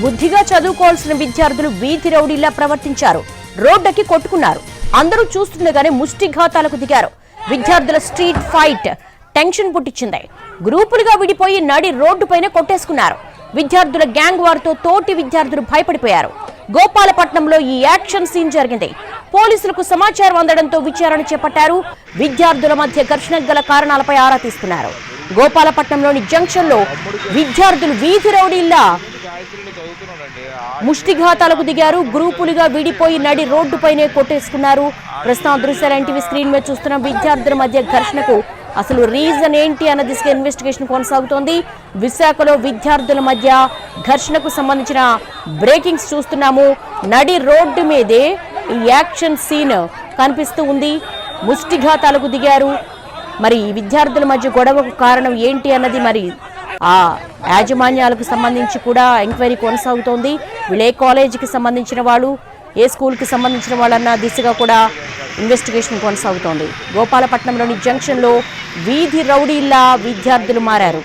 బుద్ధిగా చదువుకోవాల్సిన విద్యార్థులు వీధి రౌడీలా ప్రవర్తించారు. రోడ్డుకి కొట్టుకున్నారు. అందరూ చూస్తుండగానే ముష్టిఘాతాలకు దిగారు. విద్యార్థుల స్ట్రీట్ ఫైట్ టెన్షన్ పుట్టించింది. గ్రూపులుగా విడిపోయి నడి రోడ్డుపైన కొట్టేసుకున్నారు. విద్యార్థుల గ్యాంగ్ వారితో తోటి విద్యార్థులు భయపడిపోయారు. గోపాలపట్నంలో ఈ యాక్షన్ సీన్ జరిగింది. పోలీసులకు సమాచారం అందడంతో విచారణ చేపట్టారు. విద్యార్థుల మధ్య ఘర్షణ గల కారణాలపై ఆరా తీస్తున్నారు. గోపాలపట్నంలోని జంక్షన్ లో విద్యార్థులు వీధి రౌడీల్లా ముష్టిఘాతాలకు దిగారు. గ్రూపులుగా విడిపోయి నడి రోడ్డుపైనే కొట్టేసుకున్నారు. ప్రస్తుతం దృశ్యాలు ఎన్టీవీ స్క్రీన్ మీద చూస్తున్న విద్యార్థుల మధ్య ఘర్షణకు అసలు రీజన్ ఏంటి అన్న దిశగా ఇన్వెస్టిగేషన్ కొనసాగుతోంది. విశాఖలో విద్యార్థుల మధ్య ఘర్షణకు సంబంధించిన బ్రేకింగ్స్ చూస్తున్నాము. నడి రోడ్డు మీదే ఈ యాక్షన్ సీన్ కనిపిస్తూ ఉంది. ముష్టిఘాతాలకు దిగారు. మరి విద్యార్థుల మధ్య గొడవకు కారణం ఏంటి అన్నది మరి ఆ యాజమాన్యాలకు సంబంధించి కూడా ఎంక్వైరీ కొనసాగుతోంది. వీళ్ళు ఏ కాలేజీకి సంబంధించిన వాళ్ళు, ఏ స్కూల్కి సంబంధించిన వాళ్ళన్న దిశగా కూడా ఇన్వెస్టిగేషన్ కొనసాగుతోంది. గోపాలపట్నంలోని జంక్షన్లో వీధి రౌడీల్లా విద్యార్థులు మారారు.